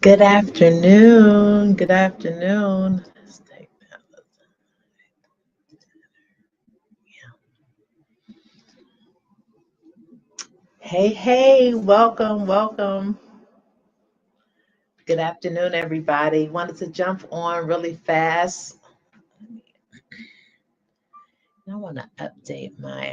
Good afternoon. Good afternoon. Let's take that. Hey, hey, welcome, welcome. Good afternoon, everybody. Wanted to jump on really fast. I want to update my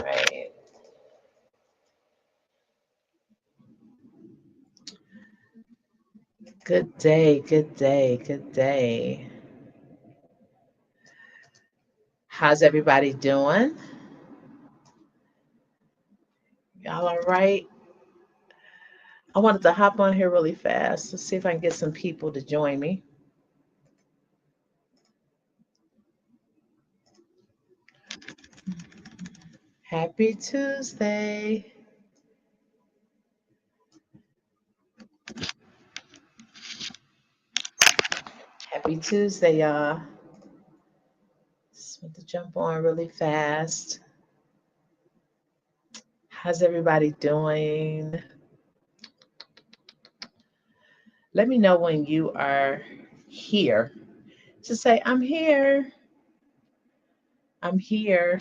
right. Good day, good day, good day. How's everybody doing? Y'all all right? I wanted to hop on here really fast to see if I can get some people to join me. Happy Tuesday. Happy Tuesday, y'all. Just want to jump on really fast. How's everybody doing? Let me know when you are here. Just say, I'm here. I'm here.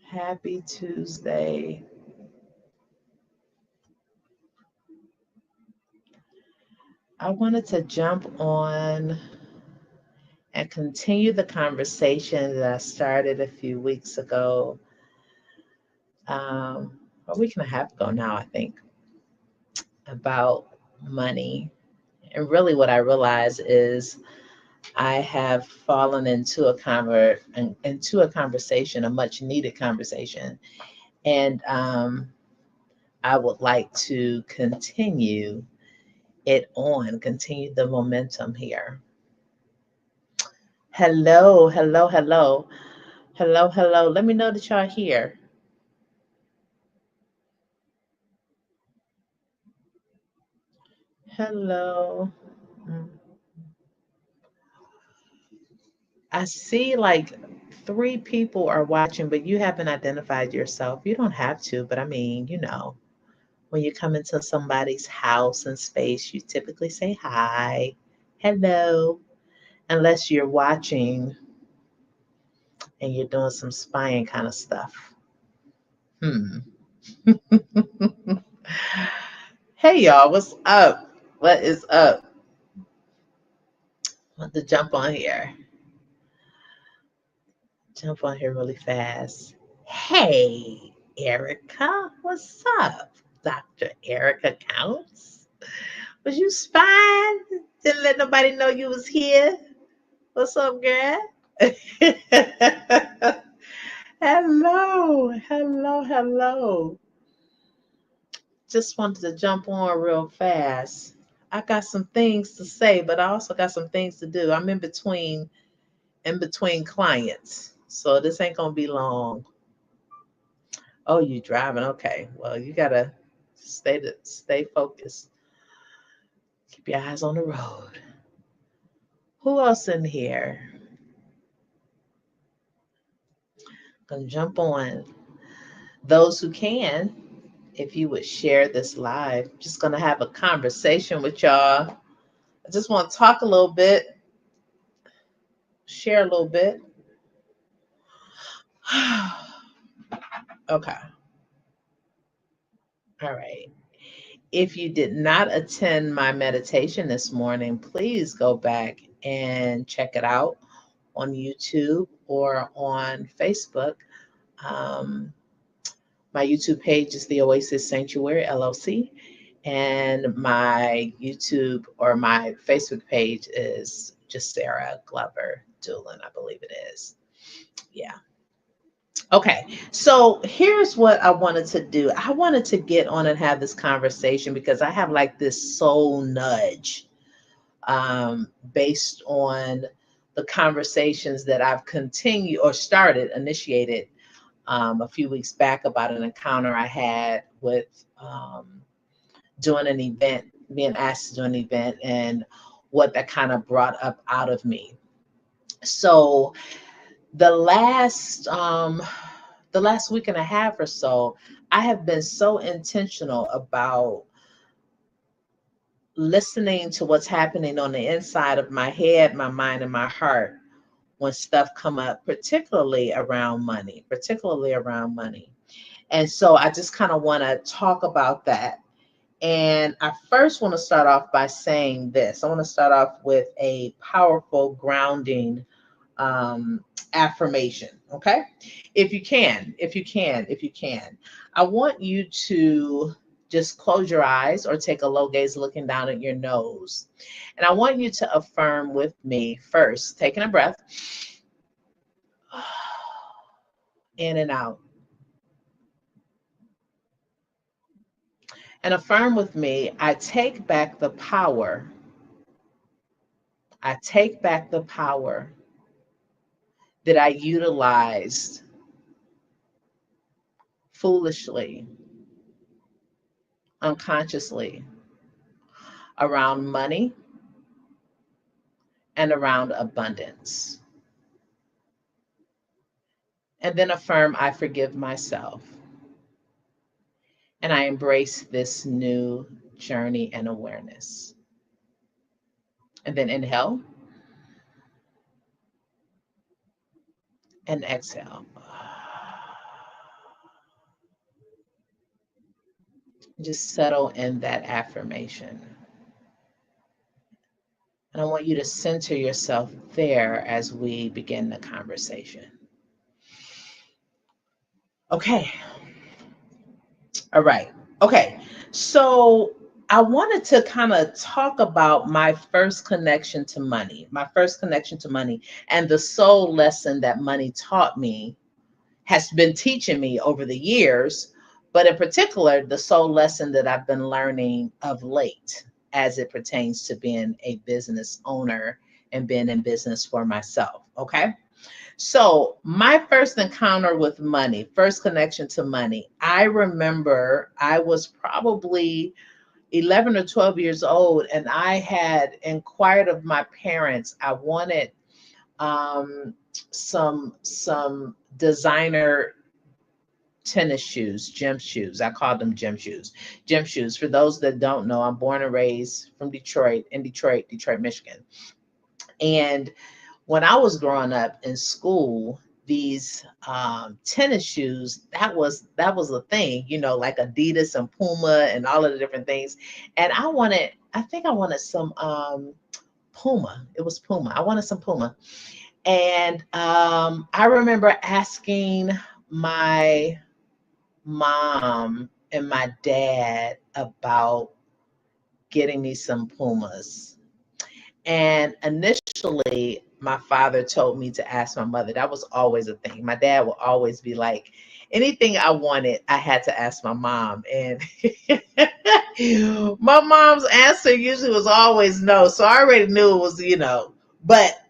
Happy Tuesday. I wanted to jump on and continue the conversation that I started a few weeks ago, a week and a half ago now, I think, about money. And really, what I realized is I have fallen into a conversation, a much needed conversation, and I would like to continue the momentum here. Hello, hello, hello, hello, hello. Let me know that y'all here. Hello. Mm. I see like three people are watching, but you haven't identified yourself. You don't have to, but I mean, when you come into somebody's house and space, you typically say hi, hello, unless you're watching and you're doing some spying kind of stuff. Hmm. Hey, y'all, what's up? What is up? I want to jump on here. Jump on here really fast. Hey, Erica, what's up? Dr. Erica Counts. Was you spying? Didn't let nobody know you was here? What's up, girl? Hello, hello, hello. Just wanted to jump on real fast. I got some things to say, but I also got some things to do. I'm in between clients. So this ain't gonna be long. Oh, you driving? Okay. Well, you gotta stay focused. Keep your eyes on the road. Who else in here? Gonna jump on. Those who can, if you would share this live, just gonna have a conversation with y'all. I just want to talk a little bit, share a little bit. Okay. All right. If you did not attend my meditation this morning, please go back and check it out on YouTube or on Facebook. Um, my YouTube page is the Oasis Sanctuary LLC, and my YouTube or my Facebook page is just Sarah Glover Doolin, I believe it is. Yeah. Okay, so here's what I wanted to do. I wanted to get on and have this conversation because I have like this soul nudge based on the conversations that I've continued or initiated a few weeks back about an encounter I had with doing an event being asked to do an event and what that kind of brought up out of me. So the last week and a half or so, I have been so intentional about listening to what's happening on the inside of my head, my mind, and my heart when stuff come up, particularly around money, And so I just kind of want to talk about that. And I first want to start off by saying this. I want to start off with a powerful grounding affirmation. Okay. If you can, I want you to just close your eyes or take a low gaze looking down at your nose. And I want you to affirm with me first, taking a breath in and out. And affirm with me, I take back the power. I take back the power that I utilized foolishly, unconsciously around money and around abundance. And then affirm, I forgive myself and I embrace this new journey and awareness. And then inhale and exhale. Just settle in that affirmation. And I want you to center yourself there as we begin the conversation. Okay. All right. Okay. So I wanted to kind of talk about my first connection to money, and the soul lesson that money taught me, has been teaching me over the years, but in particular, the soul lesson that I've been learning of late as it pertains to being a business owner and being in business for myself. Okay. So, my first encounter with money, first connection to money, I remember I was probably 11 or 12 years old, and I had inquired of my parents. I wanted some designer tennis shoes, gym shoes. I called them gym shoes. Gym shoes. For those that don't know, I'm born and raised from Detroit, Michigan. And when I was growing up in school, these tennis shoes, that was a thing, like Adidas and Puma and all of the different things. And I think I wanted some Puma. It was Puma. I wanted some Puma. And I remember asking my mom and my dad about getting me some Pumas. And initially, my father told me to ask my mother. That was always a thing. My dad would always be like, anything I wanted, I had to ask my mom. And my mom's answer usually was always no. So I already knew it was. But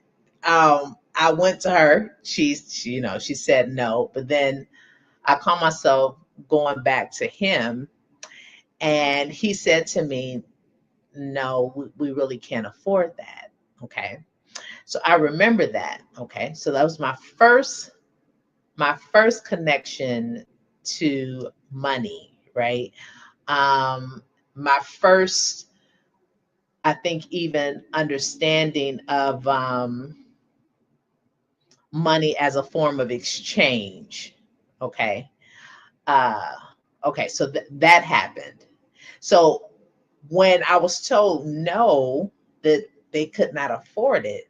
I went to her. She said no. But then I caught myself going back to him. And he said to me, no, we really can't afford that. Okay. So I remember that. Okay. So that was my first connection to money, right? My first, I think, even understanding of money as a form of exchange. Okay. Uh, okay. So that happened. So when I was told no, that they could not afford it,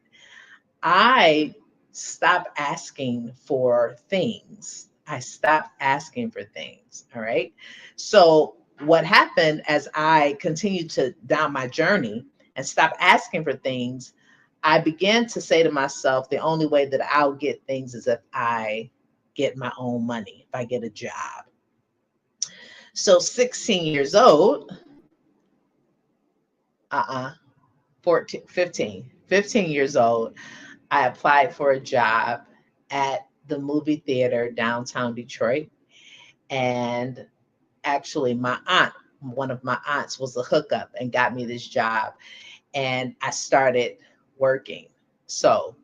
I stopped asking for things. I stopped asking for things. All right. So what happened as I continued to down my journey and stop asking for things, I began to say to myself, the only way that I'll get things is if I get my own money, if I get a job. So 16 years old, 14, 15 years old, I applied for a job at the movie theater downtown Detroit. And actually, my aunt one of my aunts was a hookup and got me this job, and I started working. So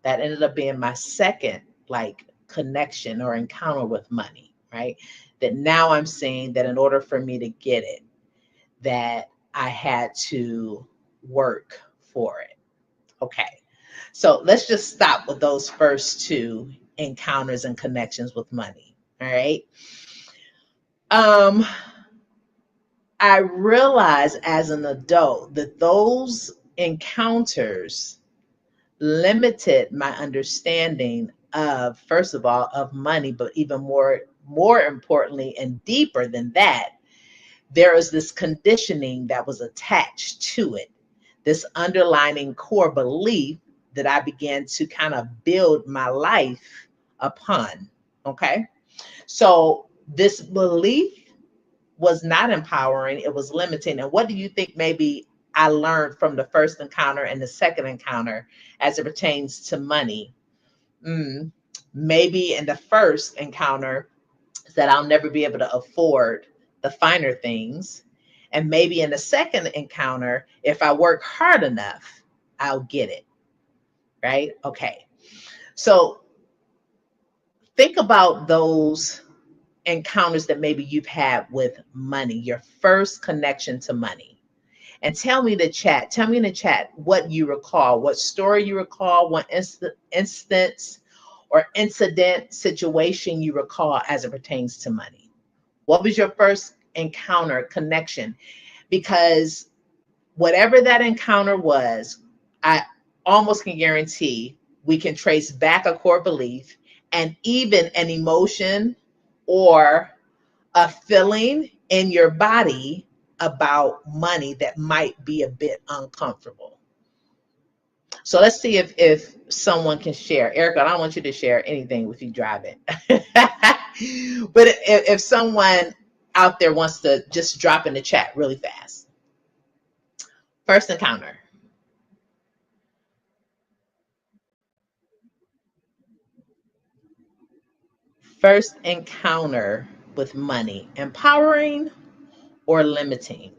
that ended up being my second like connection or encounter with money, right? That now I'm seeing that in order for me to get it, that I had to work for it. Okay. So let's just stop with those first two encounters and connections with money. All right. Um, I realized as an adult that those encounters limited my understanding of, first of all, of money, but even more importantly and deeper than that, there is this conditioning that was attached to it, this underlining core belief that I began to kind of build my life upon. Okay. So this belief was not empowering, it was limiting. And what do you think maybe I learned from the first encounter and the second encounter as it pertains to money? Mm, Maybe in the first encounter, that I'll never be able to afford the finer things. And maybe in the second encounter, if I work hard enough, I'll get it. Right? Okay. So think about those encounters that maybe you've had with money, your first connection to money. And tell me in the chat what you recall, what story you recall, what instance or incident situation you recall as it pertains to money. What was your first encounter connection? Because whatever that encounter was, I almost can guarantee we can trace back a core belief and even an emotion or a feeling in your body about money that might be a bit uncomfortable. So let's see if someone can share. Erica, I don't want you to share anything with you driving. But if someone out there wants to just drop in the chat really fast. First encounter. First encounter with money, empowering or limiting.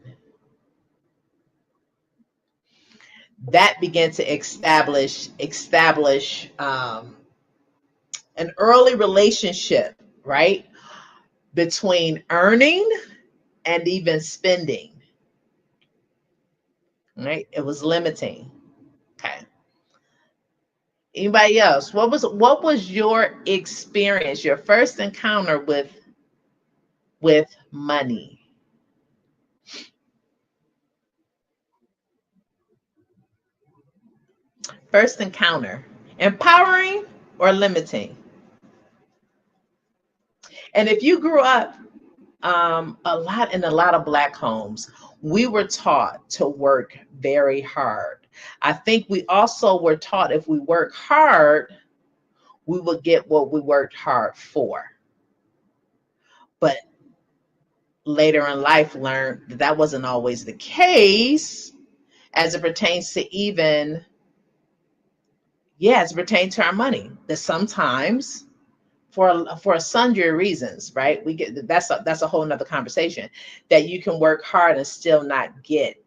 That began to establish an early relationship, right, between earning and even spending. Right, it was limiting. Okay. Anybody else? What was your experience, your first encounter with money? First encounter, empowering or limiting? And if you grew up a lot of Black homes, we were taught to work very hard. I think we also were taught if we work hard, we would get what we worked hard for. But later in life, learned that that wasn't always the case as it pertains to even, yeah, as it pertains to our money. That sometimes for sundry reasons, right? We get that's a whole nother conversation, that you can work hard and still not get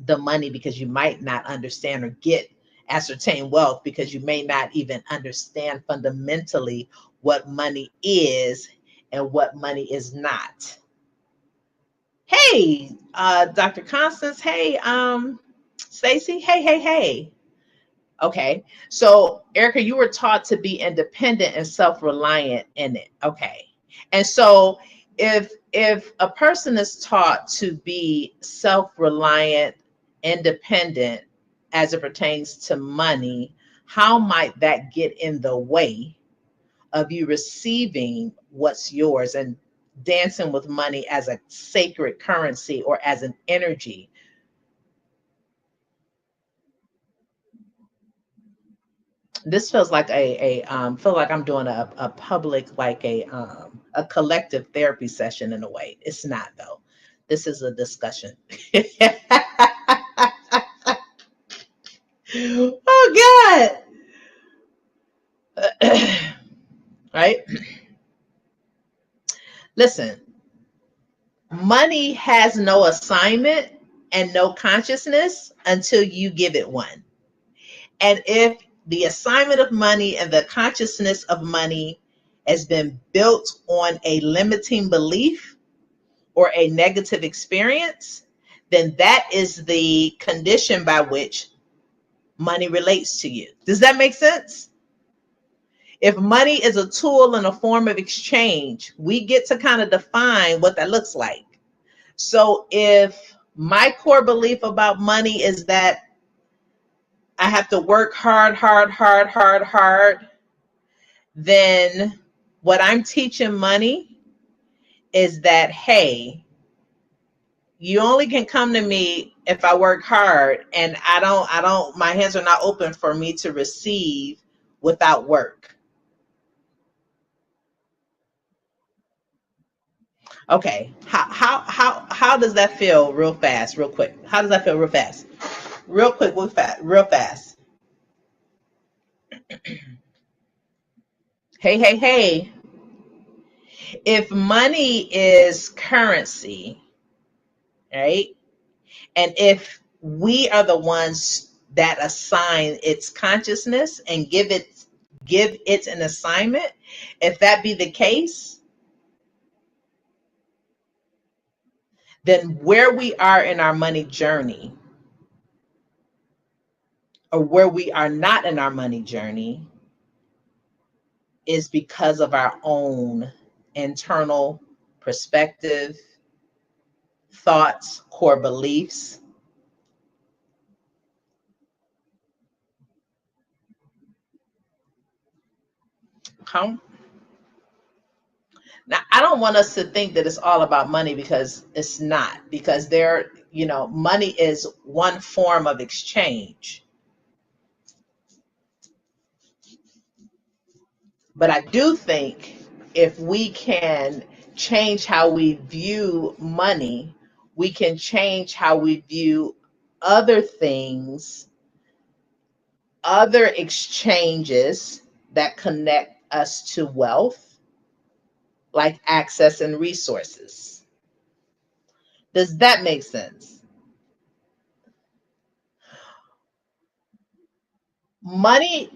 the money because you might not understand or get ascertain wealth because you may not even understand fundamentally what money is and what money is not. Hey, Dr. Constance. Hey, Stacy. Hey. Okay. So, Erica, you were taught to be independent and self-reliant in it. Okay. And so if a person is taught to be self-reliant, independent as it pertains to money, how might that get in the way of you receiving what's yours and dancing with money as a sacred currency or as an energy? This feels like feel like I'm doing a public, like a collective therapy session in a way. It's not though. This is a discussion. Oh God. Right? Listen, Money has no assignment and no consciousness until you give it one. And if the assignment of money and the consciousness of money has been built on a limiting belief or a negative experience, then that is the condition by which money relates to you. Does that make sense? If money is a tool and a form of exchange, we get to kind of define what that looks like. So if my core belief about money is that I have to work hard, then what I'm teaching money is that, hey, you only can come to me if I work hard, and my hands are not open for me to receive without work. Okay. How does that feel real fast, real quick? How does that feel real fast? Real quick, real fast. Hey. If money is currency, right? And if we are the ones that assign its consciousness and give it an assignment, if that be the case, then where we are in our money journey, or where we are not in our money journey, is because of our own internal perspective, thoughts, core beliefs. Come. Now, I don't want us to think that it's all about money, because it's not, because money is one form of exchange. But I do think if we can change how we view money, we can change how we view other things, other exchanges that connect us to wealth, like access and resources. Does that make sense? Money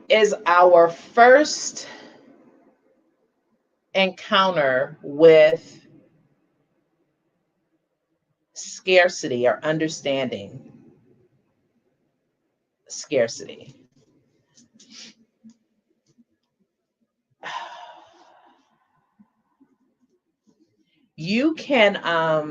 is our first encounter with scarcity, or understanding scarcity. You can let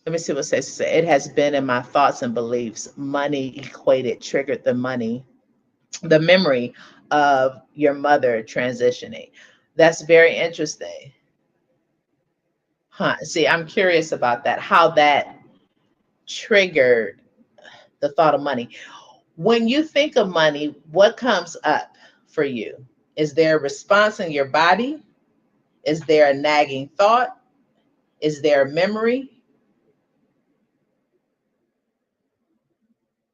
me see what it says. It has been in my thoughts and beliefs. Money equated, triggered the memory of your mother transitioning. That's very interesting. Huh. See, I'm curious about that, how that triggered the thought of money. When you think of money, what comes up for you? Is there a response in your body? Is there a nagging thought? Is there a memory?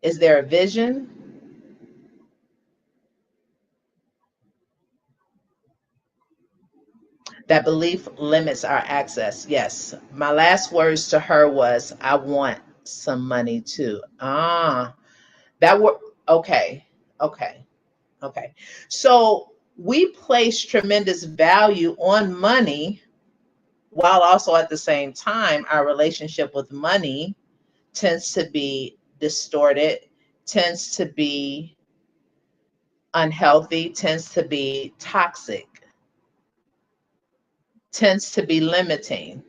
Is there a vision? That belief limits our access. Yes. My last words to her was, I want some money too. That were okay. Okay. Okay. So we place tremendous value on money, while also at the same time, our relationship with money tends to be distorted, tends to be unhealthy, tends to be toxic, tends to be limiting.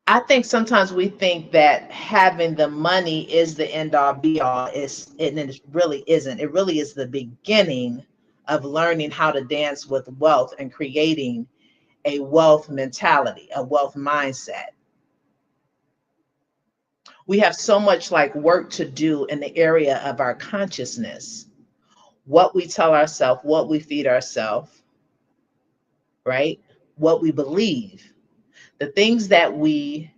I think sometimes we think that having the money is the end all be all. And it really isn't. It really is the beginning of learning how to dance with wealth and creating a wealth mentality, a wealth mindset. We have so much like work to do in the area of our consciousness, what we tell ourselves, what we feed ourselves, right? What we believe, the things that we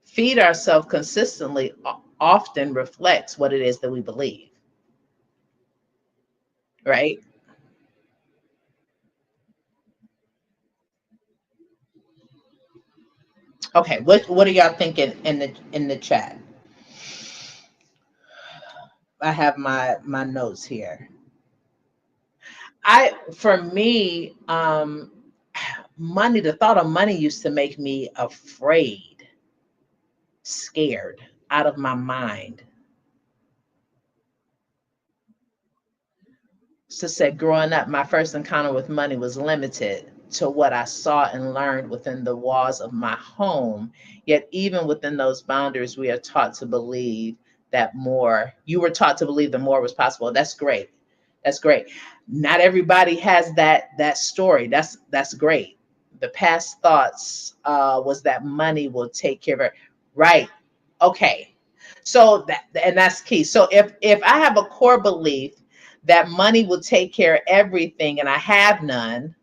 feed ourselves consistently often reflects what it is that we believe. right? Okay, what are y'all thinking in the chat? I have my notes here. For me, money, the thought of money used to make me afraid, scared, out of my mind. So said, growing up, my first encounter with money was limited to what I saw and learned within the walls of my home. Yet, even within those boundaries, we are taught to believe that more, you were taught to believe that more was possible. That's great. That's great. Not everybody has that story. That's great. The past thoughts was that money will take care of it. Right. Okay. So that's key. So if I have a core belief that money will take care of everything and I have none,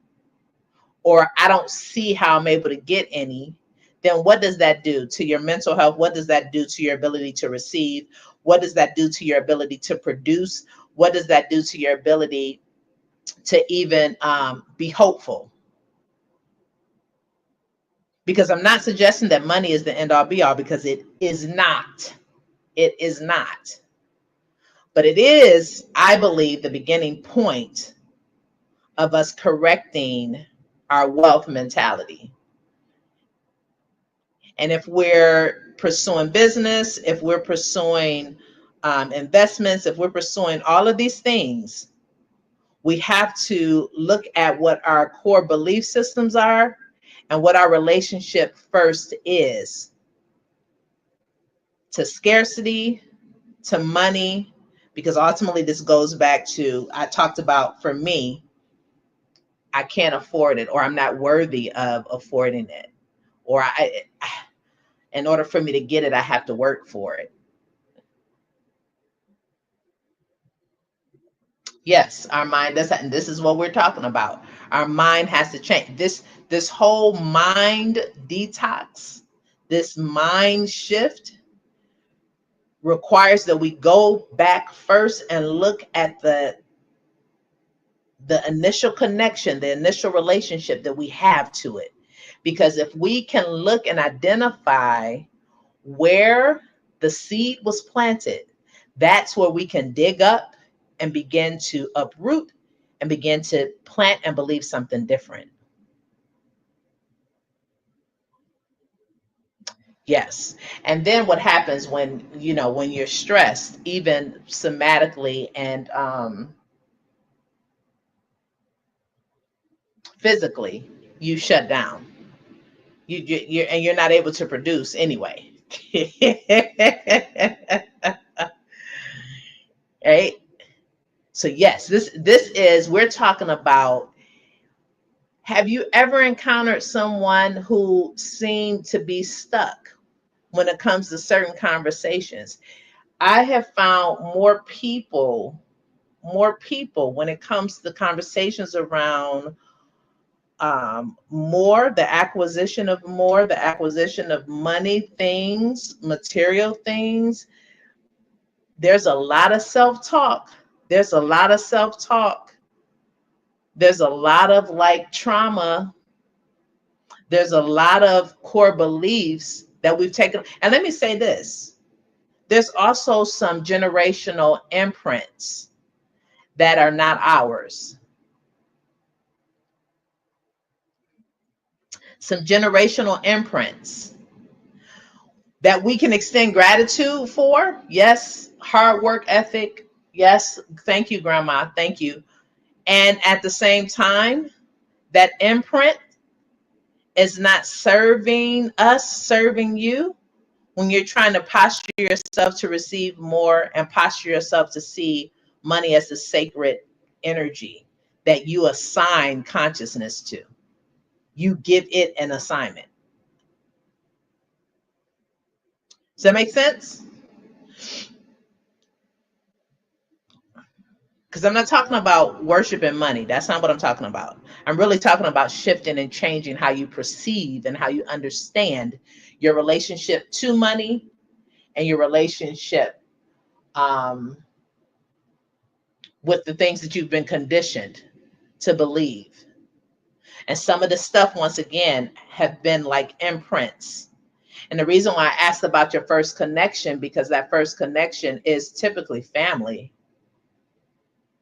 or I don't see how I'm able to get any, then what does that do to your mental health? What does that do to your ability to receive? What does that do to your ability to produce? What does that do to your ability to even be hopeful? Because I'm not suggesting that money is the end all be all, because it is not. It is not. But it is, I believe, the beginning point of us correcting our wealth mentality. And if we're pursuing business, if we're pursuing investments, if we're pursuing all of these things, we have to look at what our core belief systems are and what our relationship first is to scarcity, to money, because ultimately this goes back to, I talked about, for me, I can't afford it, or I'm not worthy of affording it, or in order for me to get it, I have to work for it. Yes, our mind does that, and this is what we're talking about. Our mind has to change. This whole mind detox, this mind shift requires that we go back first and look at the initial connection, the initial relationship that we have to it. Because if we can look and identify where the seed was planted, that's where we can dig up and begin to uproot and begin to plant and believe something different. Yes. And then what happens when, when you're stressed, even somatically and physically, you shut down. You're not able to produce anyway. Right? So yes, this is, we're talking about, have you ever encountered someone who seemed to be stuck when it comes to certain conversations? I have found more people when it comes to conversations around the acquisition of money, things, material things. There's a lot of self-talk. There's a lot of self-talk. There's a lot of like trauma. There's a lot of core beliefs that we've taken. And let me say this, there's also some generational imprints that are not ours. Some generational imprints that we can extend gratitude for. Yes, hard work ethic. Yes, thank you, Grandma. Thank you. And at the same time, that imprint is not serving us, serving you. When you're trying to posture yourself to receive more and posture yourself to see money as a sacred energy that you assign consciousness to, you give it an assignment. Does that make sense? Because I'm not talking about worshiping money. That's not what I'm talking about. I'm really talking about shifting and changing how you perceive and how you understand your relationship to money and your relationship um, with the things that you've been conditioned to believe. And some of the stuff, once again, have been like imprints. And the reason why I asked about your first connection, because that first connection is typically family.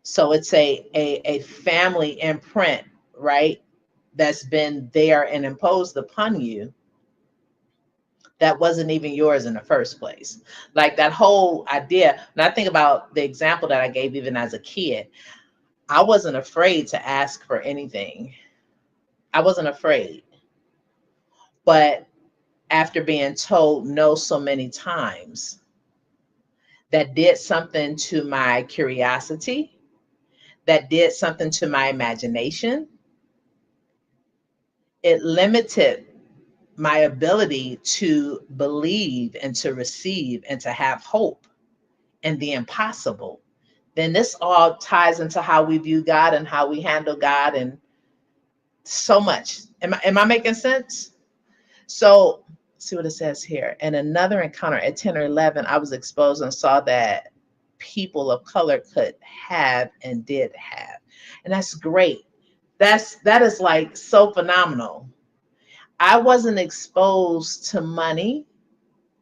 So it's a family imprint, right? That's been there and imposed upon you that wasn't even yours in the first place. Like that whole idea. And I think about the example that I gave even as a kid. I wasn't afraid to ask for anything. I wasn't afraid. But after being told no so many times, that did something to my curiosity, that did something to my imagination. It limited my ability to believe and to receive and to have hope in the impossible. Then this all ties into how we view God and how we handle God and so much. Am I making sense? So see what it says here. In another encounter at 10 or 11, I was exposed and saw that people of color could have and did have. And that's great. That is like so phenomenal. I wasn't exposed to money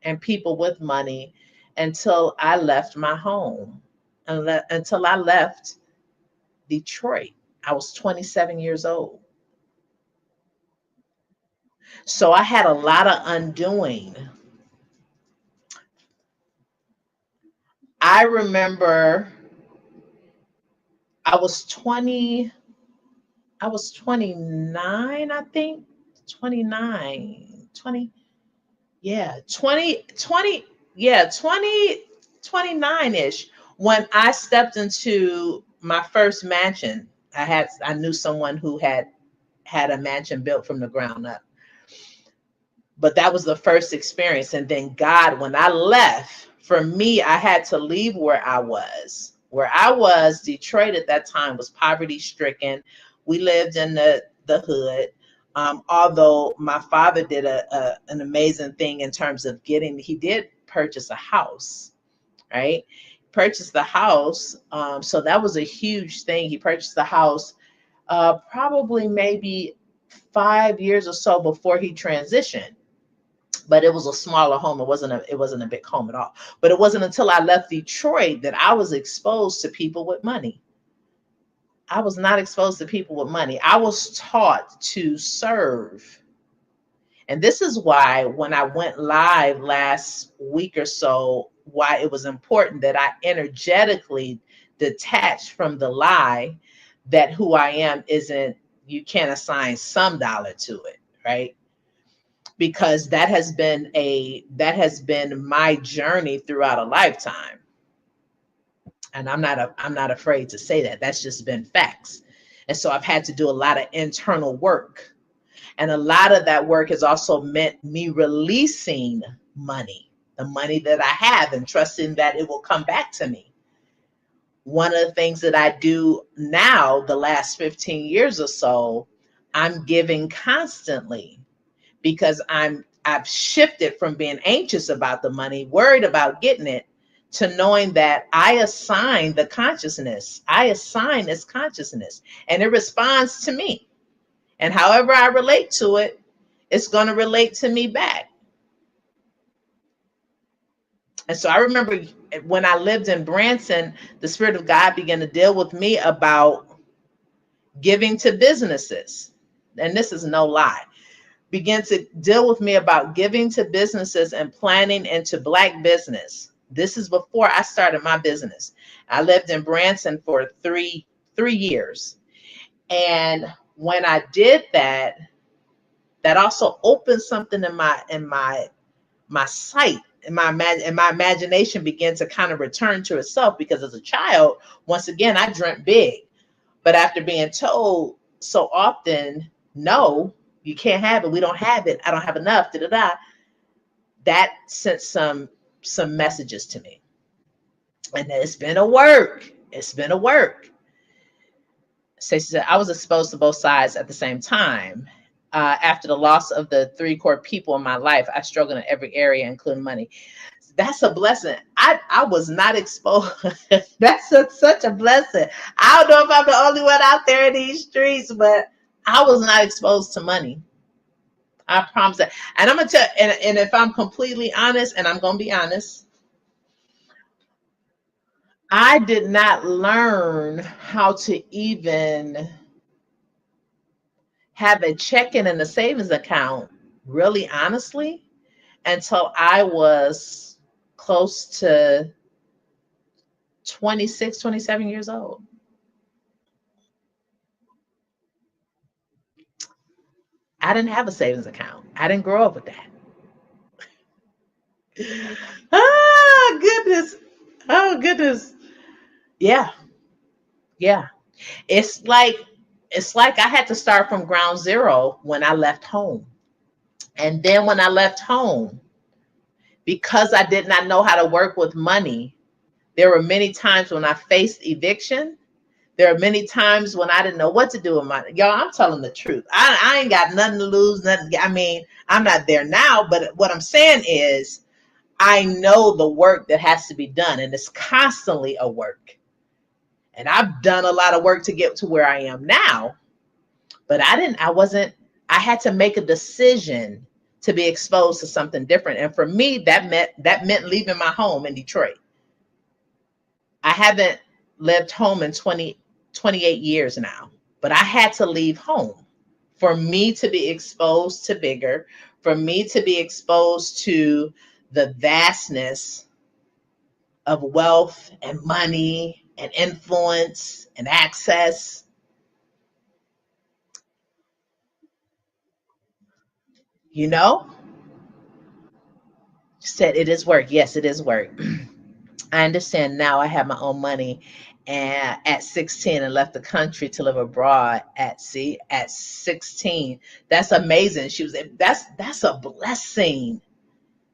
and people with money until I left my home, until I left Detroit. I was 27 years old. So I had a lot of undoing. I remember I was 20, I was 29, I think. 29, 20, yeah, 20, yeah, 29-ish when I stepped into my first mansion. I knew someone who had a mansion built from the ground up. But that was the first experience. And then God, when I left, for me, I had to leave where I was. Where I was, Detroit at that time was poverty stricken. We lived in the hood. Although my father did an amazing thing in terms of he did purchase a house, right? Purchased the house. So that was a huge thing. He purchased the house probably maybe 5 years or so before he transitioned. But it was a smaller home. It wasn't a big home at all. But it wasn't until I left Detroit that I was exposed to people with money. I was not exposed to people with money. I was taught to serve. And this is why when I went live last week or so, why it was important that I energetically detach from the lie that who I am isn't, you can't assign some dollar to it, right? Because that has been my journey throughout a lifetime. And I'm not afraid to say that. That's just been facts. And so I've had to do a lot of internal work. And a lot of that work has also meant me releasing money, the money that I have, and trusting that it will come back to me. One of the things that I do now, the last 15 years or so, I'm giving constantly, because I've shifted from being anxious about the money, worried about getting it, to knowing that I assign the consciousness. I assign its consciousness, and it responds to me. And however I relate to it, it's going to relate to me back. And so I remember when I lived in Branson, the Spirit of God began to deal with me about giving to businesses. And this is no lie. Began to deal with me about giving to businesses and planning into Black business. This is before I started my business. I lived in Branson for three years. And when I did that, that also opened something in my sight, and my imagination began to kind of return to itself, because as a child, once again, I dreamt big. But after being told so often, no, you can't have it, we don't have it, I don't have enough, that sent some messages to me. And it's been a work. Stacey said, I was exposed to both sides at the same time. After the loss of the three core people in my life, I struggled in every area, including money. That's a blessing. I was not exposed. That's such a blessing. I don't know if I'm the only one out there in these streets, but I was not exposed to money. I promise that. And I'm gonna tell, and if I'm completely honest, and I'm gonna be honest, I did not learn how to even have a checking and a savings account, really honestly, until I was close to 26, 27 years old. I didn't have a savings account. I didn't grow up with that. Ah, goodness. Oh, goodness. Yeah. Yeah. It's like I had to start from ground zero when I left home. And then when I left home, because I did not know how to work with money, there were many times when I faced eviction. There are many times when I didn't know what to do with my, y'all, I'm telling the truth. I ain't got nothing to lose, nothing. I mean, I'm not there now, but what I'm saying is I know the work that has to be done, and it's constantly a work. And I've done a lot of work to get to where I am now, but I wasn't, I had to make a decision to be exposed to something different. And for me, that meant leaving my home in Detroit. I haven't lived home in 28 years now, but I had to leave home for me to be exposed to bigger, for me to be exposed to the vastness of wealth and money and influence and access. You know, said it is work. Yes, it is work. I understand now. I have my own money, and at 16, and left the country to live abroad. At 16, that's amazing. She was that's a blessing.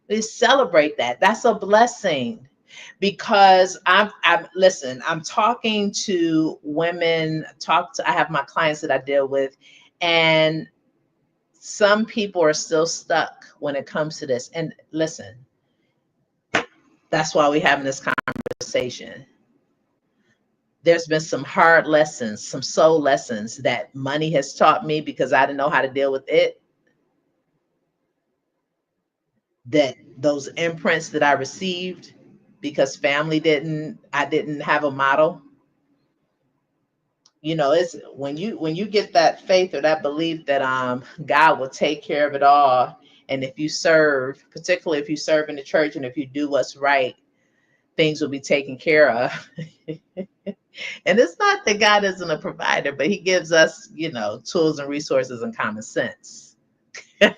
We celebrate that. That's a blessing because I'm listen. I'm talking to women. I have my clients that I deal with, and some people are still stuck when it comes to this. And listen, that's why we're having this conversation. There's been some hard lessons, some soul lessons that money has taught me because I didn't know how to deal with it. That those imprints that I received because I didn't have a model. You know, it's when you get that faith or that belief that God will take care of it all. And if you serve, particularly if you serve in the church and if you do what's right, things will be taken care of. And it's not that God isn't a provider, but he gives us, tools and resources and common sense. Am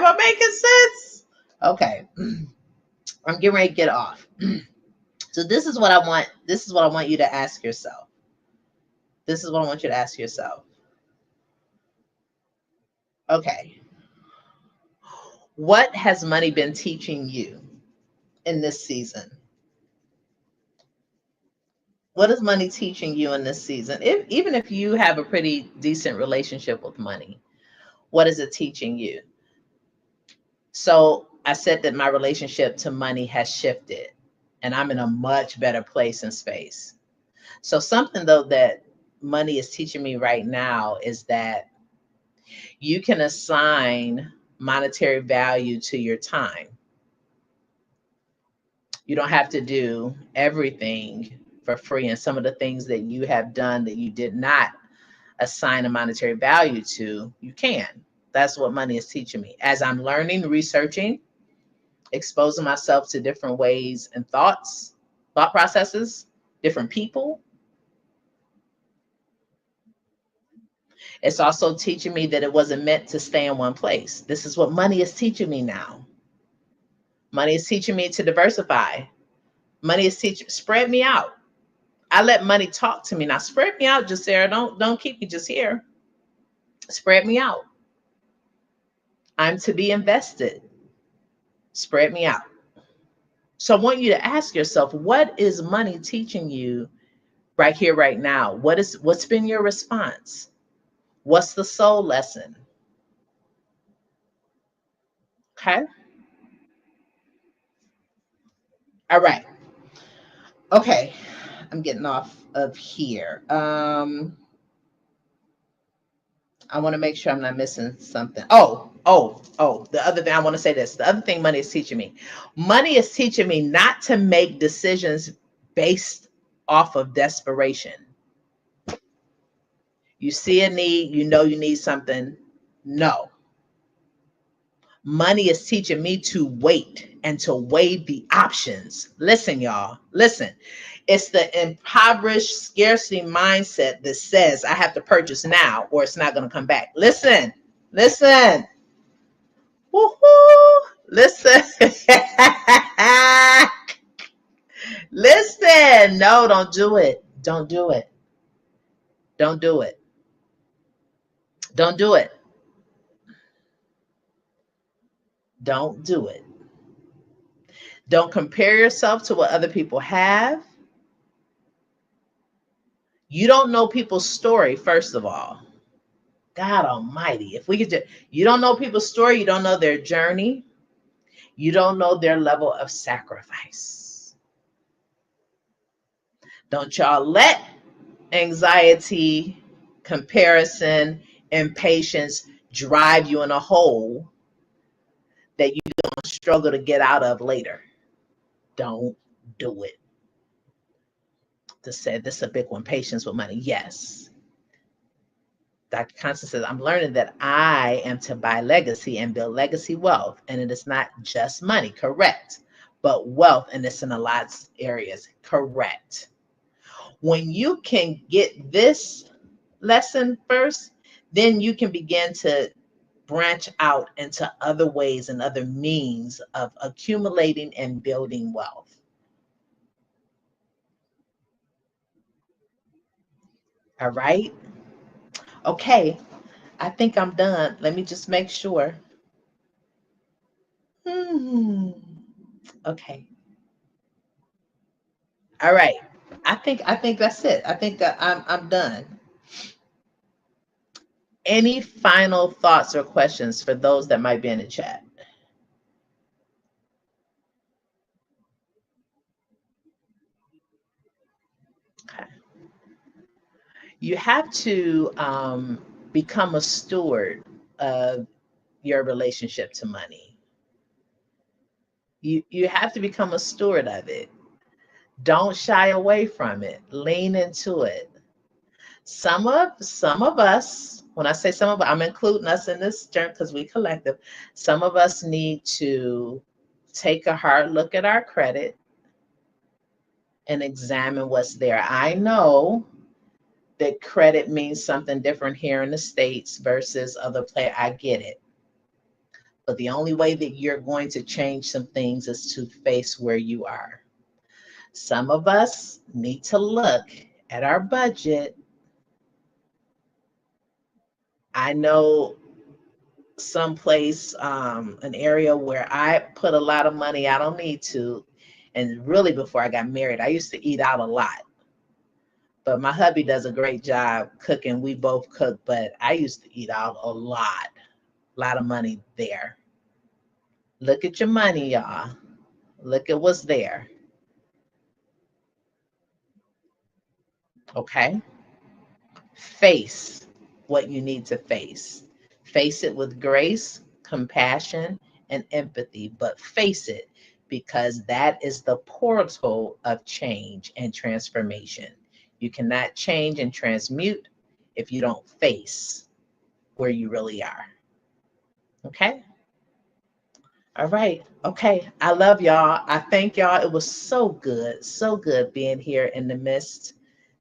I making sense? Okay. I'm getting ready to get off. So this is what I want. This is what I want you to ask yourself. This is what I want you to ask yourself. Okay. What has money been teaching you in this season? What is money teaching you in this season? Even if you have a pretty decent relationship with money, what is it teaching you? So I said that my relationship to money has shifted and I'm in a much better place and space. So something though that money is teaching me right now is that you can assign monetary value to your time. You don't have to do everything for free. And some of the things that you have done that you did not assign a monetary value to, you can. That's what money is teaching me. As I'm learning, researching, exposing myself to different ways and thought processes, different people. It's also teaching me that it wasn't meant to stay in one place. This is what money is teaching me now. Money is teaching me to diversify. Money is teaching, spread me out. I let money talk to me. Now spread me out, Jacera. Don't keep me just here. Spread me out. I'm to be invested. Spread me out. So I want you to ask yourself, what is money teaching you right here, right now? What's been your response? What's the soul lesson? Okay. All right. Okay. I'm getting off of here. I want to make sure I'm not missing something. Oh. The other thing I want to say this. The other thing money is teaching me. Money is teaching me not to make decisions based off of desperation. You see a need, you know you need something. No. Money is teaching me to wait and to weigh the options. Listen, y'all. Listen. It's the impoverished scarcity mindset that says I have to purchase now or it's not going to come back. Listen. Listen. Woohoo! Listen. Listen. No, don't do it. Don't do it. Don't do it. Don't do it. Don't do it. Don't compare yourself to what other people have. You don't know people's story, first of all. God Almighty. If we could just, you don't know people's story, you don't know their journey, you don't know their level of sacrifice. Don't y'all let anxiety, comparison, impatience drive you in a hole that you're going to struggle to get out of later. Don't do it. To say this is a big one, patience with money. Yes. Dr. Constance says, I'm learning that I am to buy legacy and build legacy wealth. And it is not just money, correct, but wealth. And it's in a lot of areas, correct. When you can get this lesson first, then you can begin to branch out into other ways and other means of accumulating and building wealth. All right. Okay. I think I'm done. Let me just make sure. Okay. All right. I think that's it. I think that I'm done. Any final thoughts or questions for those that might be in the chat? Okay. You have to become a steward of your relationship to money. You have to become a steward of it. Don't shy away from it. Lean into it. Some of us, when I say some of us, I'm including us in this journey because we collective. Some of us need to take a hard look at our credit and examine what's there. I know that credit means something different here in the States versus other places. I get it. But the only way that you're going to change some things is to face where you are. Some of us need to look at our budget. I know someplace, an area where I put a lot of money I don't need to. And really, before I got married, I used to eat out a lot. But my hubby does a great job cooking. We both cook, but I used to eat out a lot of money there. Look at your money, y'all. Look at what's there. Okay? Face what you need to face. Face it with grace, compassion, and empathy, but face it because that is the portal of change and transformation. You cannot change and transmute if you don't face where you really are. Okay? All right. Okay. I love y'all. I thank y'all. It was so good being here in the midst.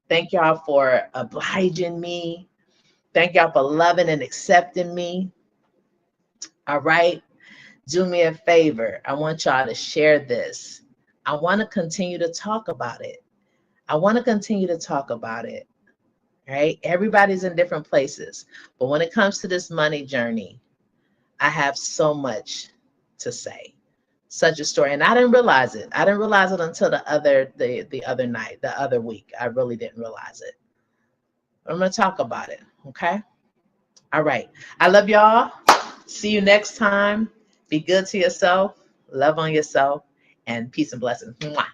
Thank y'all for obliging me. Thank y'all for loving and accepting me. All right. Do me a favor. I want y'all to share this. I want to continue to talk about it. I want to continue to talk about it. Right? Everybody's in different places. But when it comes to this money journey, I have so much to say. Such a story. And I didn't realize it. I didn't realize it until the other night, the other week. I really didn't realize it. I'm going to talk about it. Okay. All right. I love y'all. See you next time. Be good to yourself, love on yourself, and peace and blessings. Mwah.